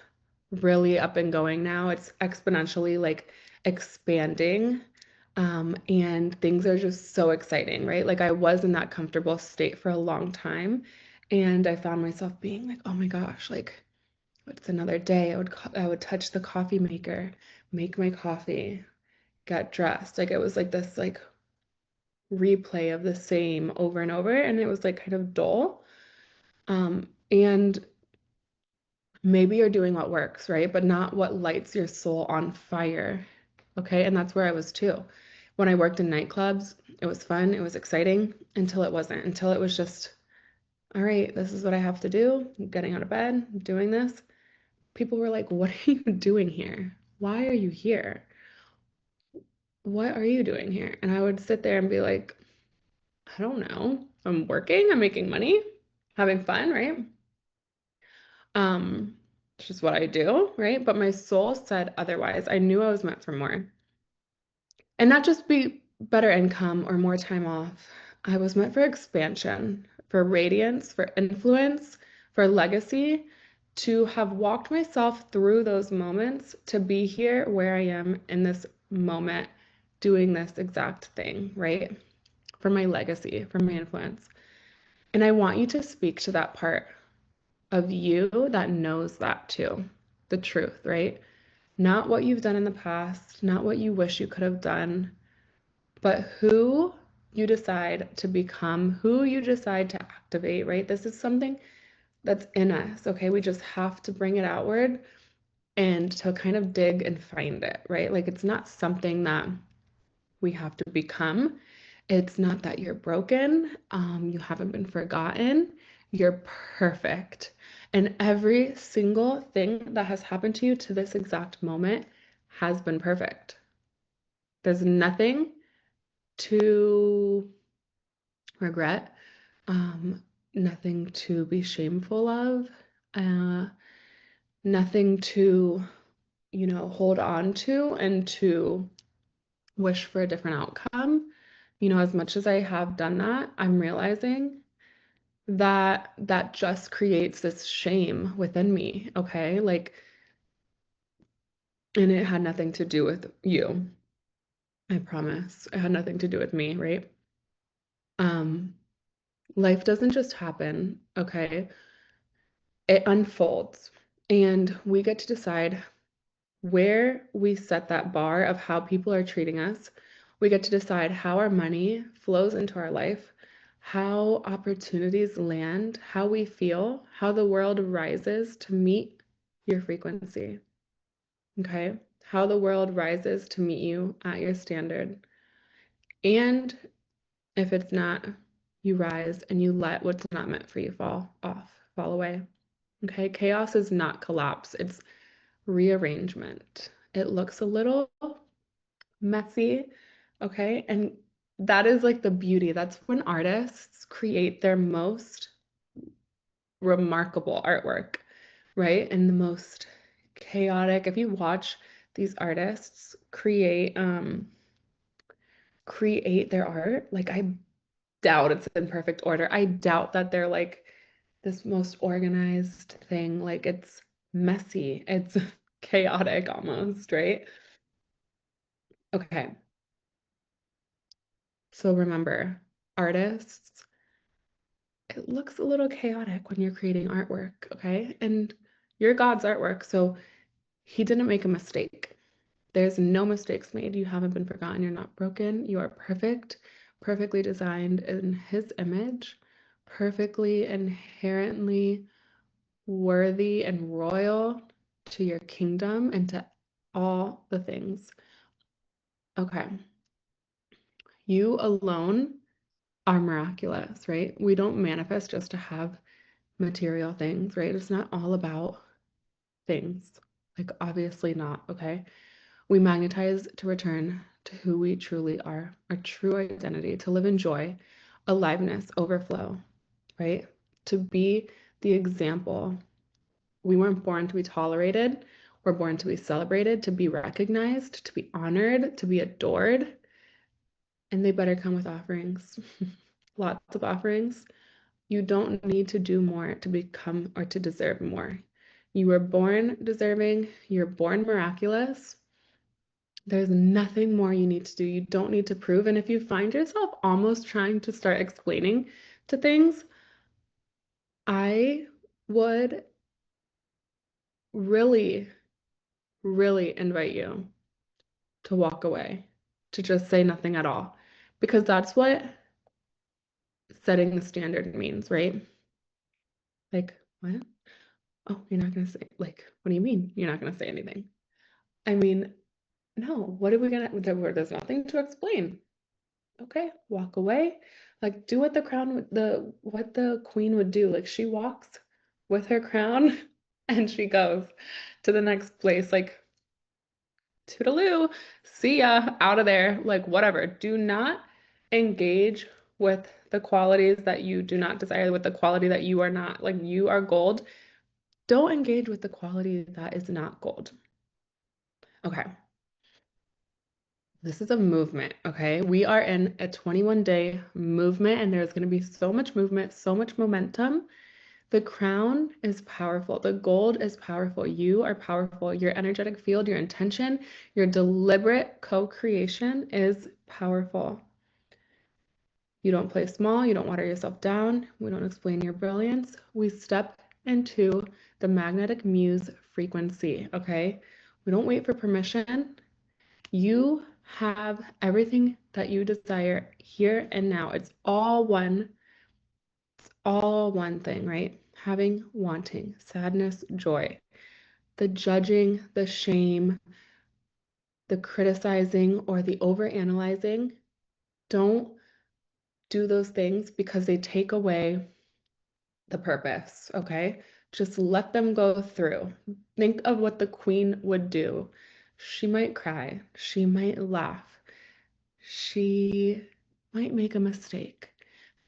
really up and going now. It's exponentially like expanding. And things are just so exciting, right? Like I was in that comfortable state for a long time, and I found myself being like, oh my gosh, like it's another day. I would touch the coffee maker, make my coffee, get dressed. Like it was like this like replay of the same over and over, and it was like kind of dull. And maybe you're doing what works, right? But not what lights your soul on fire. Okay. And that's where I was too. When I worked in nightclubs, it was fun, it was exciting until it wasn't, until it was just, all right, this is what I have to do. I'm getting out of bed, doing this. People were like, what are you doing here? Why are you here? What are you doing here? And I would sit there and be like, I don't know. I'm working, I'm making money, having fun, right? Um, it's just what I do, right? But my soul said otherwise. I knew I was meant for more. And not just be better income or more time off. I was meant for expansion, for radiance, for influence, for legacy, to have walked myself through those moments, to be here where I am in this moment, doing this exact thing, right? For my legacy, for my influence. And I want you to speak to that part of you that knows that too, the truth, right? Not what you've done in the past, not what you wish you could have done, but who you decide to become, who you decide to activate, right? This is something that's in us, okay? We just have to bring it outward and to kind of dig and find it, right? Like it's not something that we have to become. It's not that you're broken, you haven't been forgotten, you're perfect. And every single thing that has happened to you to this exact moment has been perfect. There's nothing to regret, um, nothing to be shameful of, uh, nothing to, hold on to and to wish for a different outcome. As much as I have done that, I'm realizing that that just creates this shame within me, okay? Like, and it had nothing to do with you. I promise. It had nothing to do with me, right? Um, Life doesn't just happen, okay? It unfolds, and we get to decide where we set that bar of how people are treating us. We get to decide how our money flows into our life, how opportunities land, how we feel, how the world rises to meet your frequency. Okay? How the world rises to meet you at your standard. And if it's not, you rise and you let what's not meant for you fall off, fall away. Okay? Chaos is not collapse, it's rearrangement. It looks a little messy, okay? And that is like the beauty. That's when artists create their most remarkable artwork, right? And the most chaotic. If you watch these artists create their art, like I doubt it's in perfect order. I doubt that they're like this most organized thing. Like it's messy. It's chaotic almost, right? Okay. So remember, artists, it looks a little chaotic when you're creating artwork, okay? And you're God's artwork, so He didn't make a mistake. There's no mistakes made. You haven't been forgotten. You're not broken. You are perfect, perfectly designed in His image, perfectly, inherently worthy and royal to your kingdom and to all the things. Okay. You alone are miraculous, right? We don't manifest just to have material things, right? It's not all about things. Like, obviously not, okay? We magnetize to return to who we truly are, our true identity, to live in joy, aliveness, overflow, right? To be the example. We weren't born to be tolerated. We're born to be celebrated, to be recognized, to be honored, to be adored. And they better come with offerings. Lots of offerings. You don't need to do more to become or to deserve more. You were born deserving. You're born miraculous. There's nothing more you need to do. You don't need to prove. And if you find yourself almost trying to start explaining to things, I would really, really invite you to walk away, to just say nothing at all. Because that's what setting the standard means, right? Like, what? Oh, you're not gonna say, like, what do you mean you're not gonna say anything? I mean, no, what are we gonna, there's nothing to explain. Okay, walk away. Like, do what the crown would, what the queen would do. Like, she walks with her crown and she goes to the next place. Like, toodaloo, see ya, out of there, like whatever. Do not engage with the qualities that you do not desire, with the quality that you are not. Like, you are gold. Don't engage with the quality that is not gold. Okay. This is a movement, okay? We are in a 21-day movement, and there's going to be so much movement, so much momentum. The crown is powerful. The gold is powerful. You are powerful. Your energetic field, your intention, your deliberate co-creation is powerful. You don't play small. You don't water yourself down. We don't explain your brilliance. We step into the magnetic muse frequency, okay? We don't wait for permission. You have everything that you desire here and now. It's all one thing, right? Having, wanting, sadness, joy, the judging, the shame, the criticizing, or the overanalyzing. Don't do those things because they take away the purpose, okay? Just let them go through. Think of what the queen would do. She might cry, she might laugh, she might make a mistake.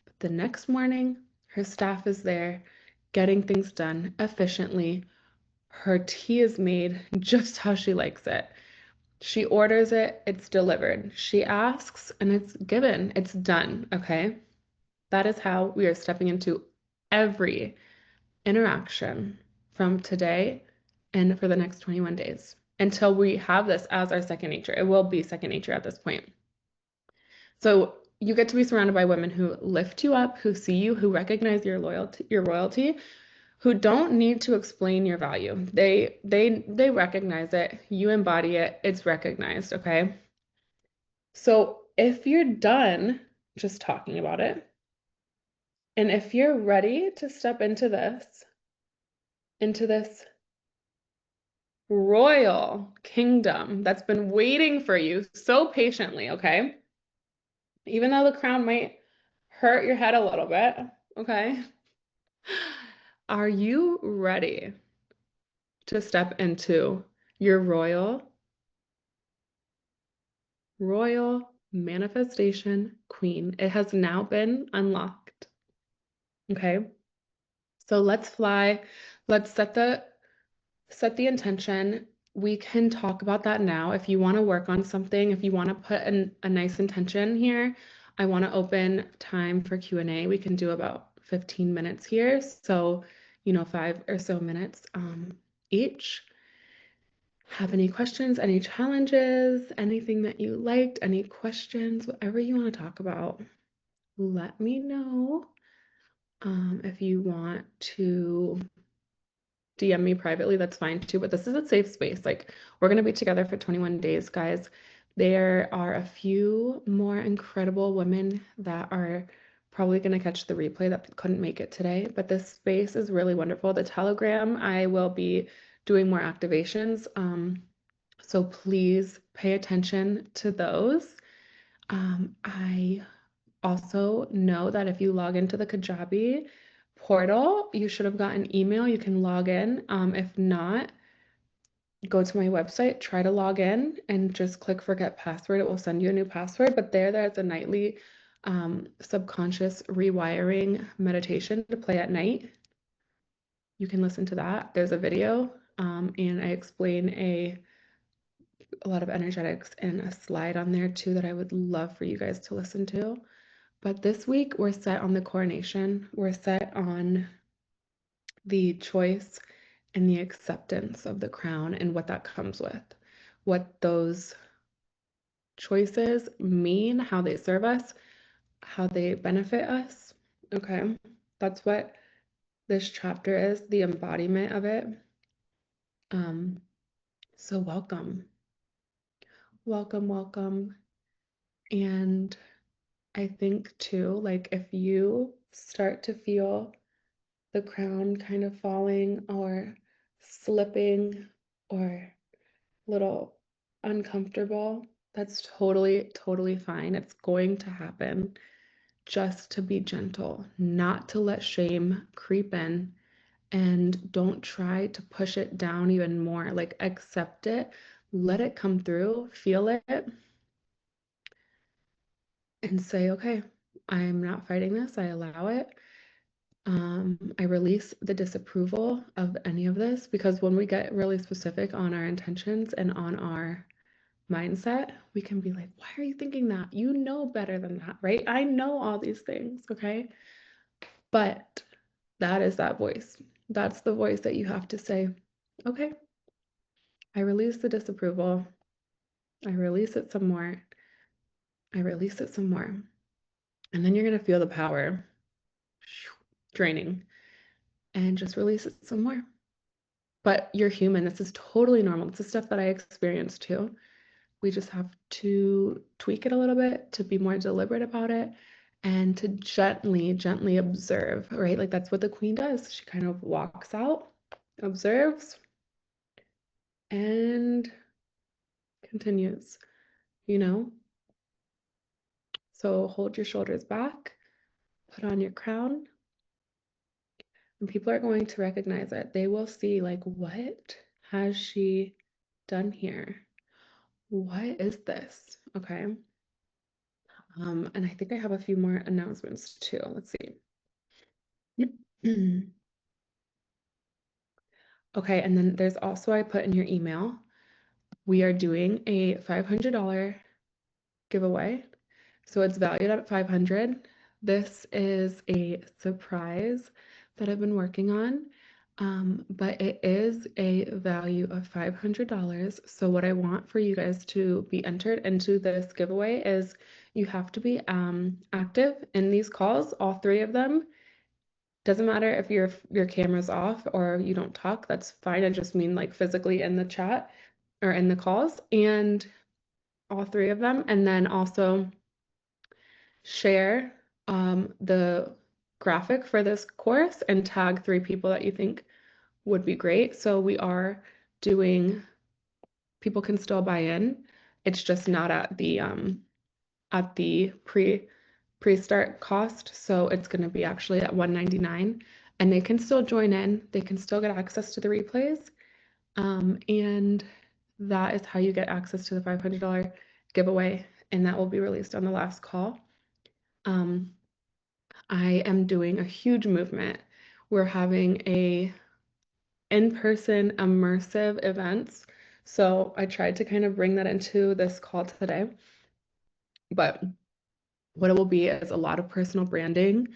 But the next morning, her staff is there getting things done efficiently. Her tea is made just how she likes it. She orders it, it's delivered. She asks, and it's given. It's done, okay? That is how we are stepping into every interaction from today and for the next 21 days until we have this as our second nature. It will be second nature at this point. So you get to be surrounded by women who lift you up, who see you, who recognize your royalty, who don't need to explain your value. They recognize it. You embody it. It's recognized, okay? So if you're done just talking about it, and if you're ready to step into this royal kingdom that's been waiting for you so patiently, okay? Even though the crown might hurt your head a little bit, okay? Are you ready to step into your royal manifestation queen? It has now been unlocked, okay? So let's fly. Let's set the intention. We can talk about that now. If you want to work on something, if you want to put a nice intention here, I want to open time for Q&A. We can do about 15 minutes here. So, 5 or so minutes each. Have any questions, any challenges, anything that you liked, any questions, whatever you want to talk about, let me know. If you want to DM me privately, that's fine too. But this is a safe space. Like, we're going to be together for 21 days, guys. There are a few more incredible women that are probably going to catch the replay that couldn't make it today. But this space is really wonderful. The Telegram, I will be doing more activations. So please pay attention to those. I also know that if you log into the Kajabi portal, you should have gotten an email. You can log in. If not, go to my website, try to log in, and just click forget password. It will send you a new password. But there's a nightly subconscious rewiring meditation to play at night. You can listen to that. There's a video, and I explain a lot of energetics and a slide on there too that I would love for you guys to listen to. But this week we're set on the coronation. We're set on the choice and the acceptance of the crown and what that comes with, what those choices mean, how they serve us, how they benefit us. Okay, that's what this chapter is, the embodiment of it. Um, so welcome, welcome, welcome. And I think too, like if you start to feel the crown kind of falling or slipping or little uncomfortable, that's totally, totally fine. It's going to happen. Just to be gentle, not to let shame creep in, and don't try to push it down even more. Like, accept it, let it come through, feel it, and say, okay, I'm not fighting this. I allow it. I release the disapproval of any of this because when we get really specific on our intentions and on our mindset, we can be like, why are you thinking that? You know better than that, right? I know all these things, okay? But that is that voice. That's the voice that you have to say, okay, I release the disapproval. I release it some more. I release it some more. And then you're going to feel the power draining and just release it some more. But you're human. This is totally normal. This is stuff that I experience too. We just have to tweak it a little bit to be more deliberate about it and to gently, gently observe, right? Like that's what the queen does. She kind of walks out, observes, and continues, you know? So hold your shoulders back, put on your crown, and people are going to recognize it. They will see, like, what has she done here? What is this? Okay. And I think I have a few more announcements too. Let's see. Okay, and then there's also, I put in your email, we are doing a $500 giveaway. So it's valued at 500. This is a surprise that I've been working on, but it is a value of $500. So what I want for you guys to be entered into this giveaway is you have to be active in these calls, all three of them. Doesn't matter if your camera's off or you don't talk, that's fine. I just mean like physically in the chat or in the calls, and all three of them. And then also share the graphic for this course and tag three people that you think would be great. So we are doing, people can still buy in. It's just not at the pre-start cost. So it's going to be actually at $199, and they can still join in. They can still get access to the replays. And that is how you get access to the $500 giveaway, and that will be released on the last call. I am doing a huge movement. We're having a in-person immersive events. So I tried to kind of bring that into this call today. But what it will be is a lot of personal branding,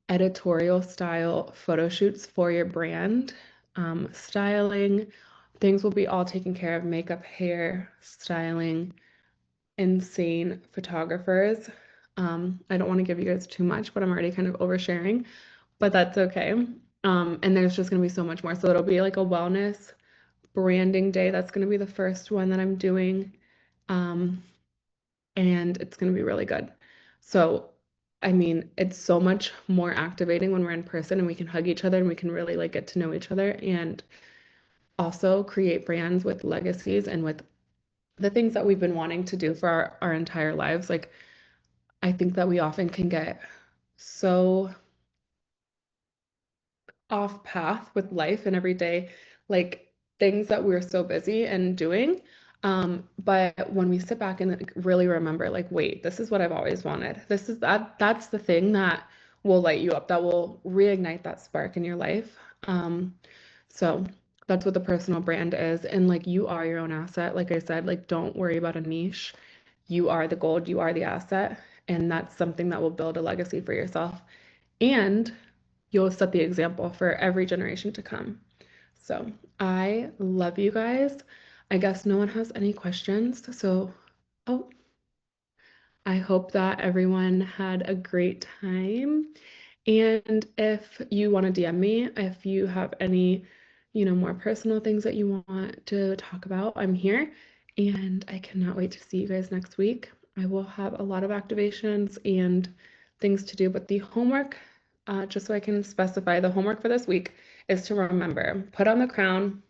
editorial style photo shoots for your brand, styling. Things will be all taken care of, makeup, hair, styling, insane photographers. I don't want to give you guys too much, but I'm already kind of oversharing, but that's okay. And there's just going to be so much more. So it'll be like a wellness branding day. That's going to be the first one that I'm doing. And it's going to be really good. So, I mean, it's so much more activating when we're in person and we can hug each other and we can really like get to know each other and also create brands with legacies and with the things that we've been wanting to do for our entire lives. Like, I think that we often can get so off path with life and every day, like things that we're so busy and doing. But when we sit back and like, really remember, like, wait, this is what I've always wanted. That's the thing that will light you up, that will reignite that spark in your life. So that's what the personal brand is. And like you are your own asset. Like I said, like don't worry about a niche. You are the gold, you are the asset. And that's something that will build a legacy for yourself. And you'll set the example for every generation to come. So I love you guys. I guess no one has any questions. So, oh, I hope that everyone had a great time. And if you want to DM me, if you have any, more personal things that you want to talk about, I'm here. And I cannot wait to see you guys next week. I will have a lot of activations and things to do, but the homework, just so I can specify, the homework for this week is to remember, put on the crown,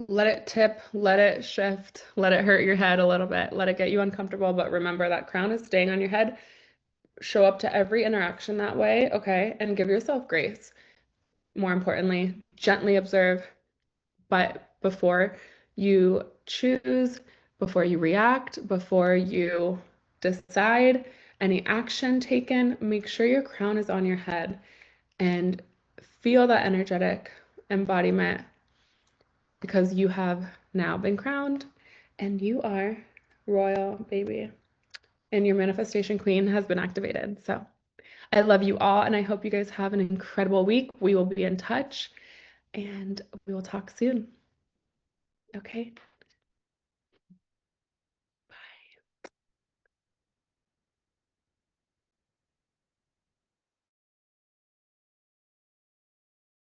let it tip, let it shift, let it hurt your head a little bit, let it get you uncomfortable, but remember that crown is staying on your head. Show up to every interaction that way, okay? And give yourself grace. More importantly, gently observe, but before you choose, before you react, before you decide any action taken, make sure your crown is on your head and feel that energetic embodiment because you have now been crowned and you are royal, baby. And your manifestation queen has been activated. So I love you all, and I hope you guys have an incredible week. We will be in touch, and we will talk soon. Okay.